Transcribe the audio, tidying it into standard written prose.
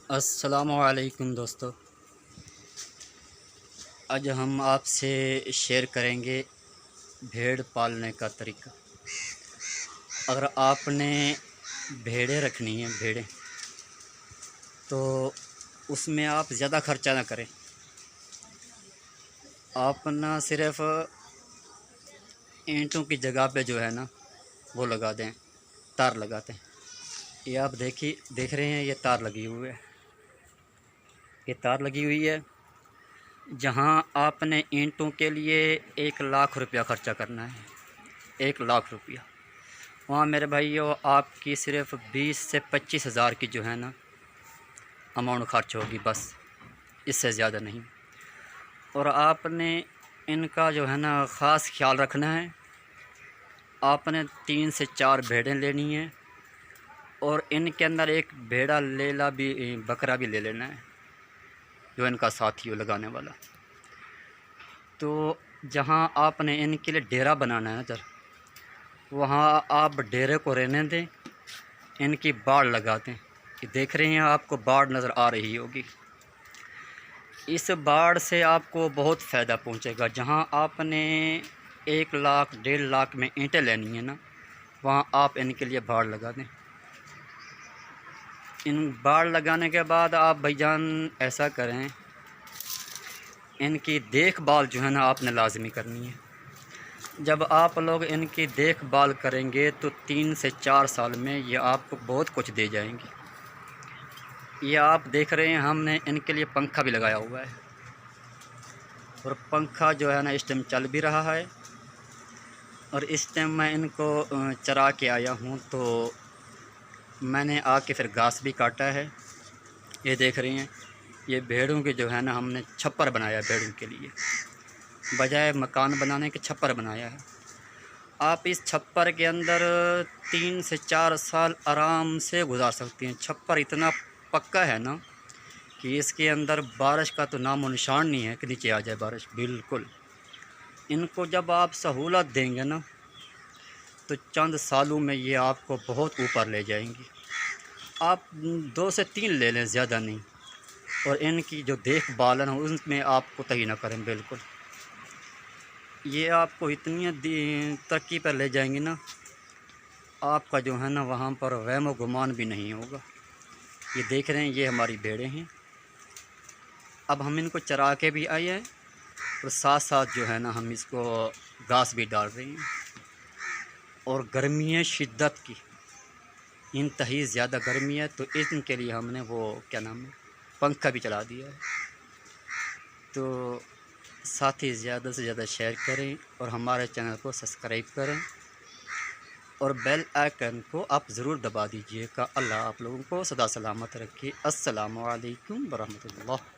अस्सलामुअलैकुम दोस्तों, आज हम आपसे शेयर करेंगे भेड़ पालने का तरीका। अगर आपने भेड़ें रखनी है तो उसमें आप ज़्यादा खर्चा ना करें। आप ना सिर्फ ईंटों की जगह पे जो है ना वो लगा दें, तार लगाते हैं। ये आप देख रहे हैं, ये तार लगी हुई है, ये तार लगी हुई है। जहाँ आपने ईंटों के लिए 1 लाख रुपया खर्चा करना है, 1 लाख रुपया, वहाँ मेरे भाइयों आपकी सिर्फ 20 से 25 हज़ार की जो है ना अमाउंट खर्च होगी, बस, इससे ज़्यादा नहीं। और आपने इनका जो है ना ख़ास ख्याल रखना है। आपने 3 से 4 भेड़ें लेनी हैं और इनके अंदर एक भेड़ा लेला भी, बकरा भी ले लेना है, जो इनका साथी हो लगाने वाला। तो जहाँ आपने इनके लिए डेरा बनाना है सर, वहाँ आप डेरे को रहने दें, इनकी बाड़ लगा दें। ये देख रहे हैं, आपको बाड़ नज़र आ रही होगी। इस बाड़ से आपको बहुत फ़ायदा पहुँचेगा। जहाँ आपने 1 लाख 1.5 लाख में ईंटें लेनी है ना, वहाँ आप इनके लिए बाड़ लगा दें। इन बाड़ लगाने के बाद आप भाईजान ऐसा करें, इनकी देखभाल जो है ना आपने लाजमी करनी है। जब आप लोग इनकी देखभाल करेंगे तो 3 से 4 साल में ये आपको बहुत कुछ दे जाएंगी। ये आप देख रहे हैं, हमने इनके लिए पंखा भी लगाया हुआ है और पंखा जो है ना इस टाइम चल भी रहा है। और इस टाइम मैं इनको चरा के आया हूँ, तो मैंने आके फिर घास भी काटा है। ये देख रहे हैं, ये भेड़ों के जो है ना हमने छप्पर बनाया, भेड़ों के लिए बजाय मकान बनाने के छप्पर बनाया है। आप इस छप्पर के अंदर 3 से 4 साल आराम से गुजार सकती हैं। छप्पर इतना पक्का है ना कि इसके अंदर बारिश का तो नामो निशान नहीं है कि नीचे आ जाए बारिश, बिल्कुल। इनको जब आप सहूलत देंगे ना तो चंद सालों में ये आपको बहुत ऊपर ले जाएंगी। आप 2 से 3 ले लें, ज़्यादा नहीं। और इनकी जो देखभाल है ना उसमें आप कोताही ना करें, बिल्कुल। ये आपको इतनी तरक्की पर ले जाएंगी ना, आपका जो है ना वहाँ पर वहम गुमान भी नहीं होगा। ये देख रहे हैं, ये हमारी भेड़ें हैं। अब हम इनको चरा के भी आए हैं और साथ साथ जो है ना हम इसको घास भी डाल रहे हैं। और गर्मी है शिद्दत की, इंतहाई ज़्यादा गर्मी है, तो इनके लिए हमने वो क्या नाम है, पंखा भी चला दिया है। तो साथ ही ज़्यादा से ज़्यादा शेयर करें और हमारे चैनल को सब्सक्राइब करें और बेल आइकन को आप ज़रूर दबा दीजिएगा। अल्लाह आप लोगों को सदा सलामत रखे। अस्सलामु अलैकुम वरहमतुल्लाह।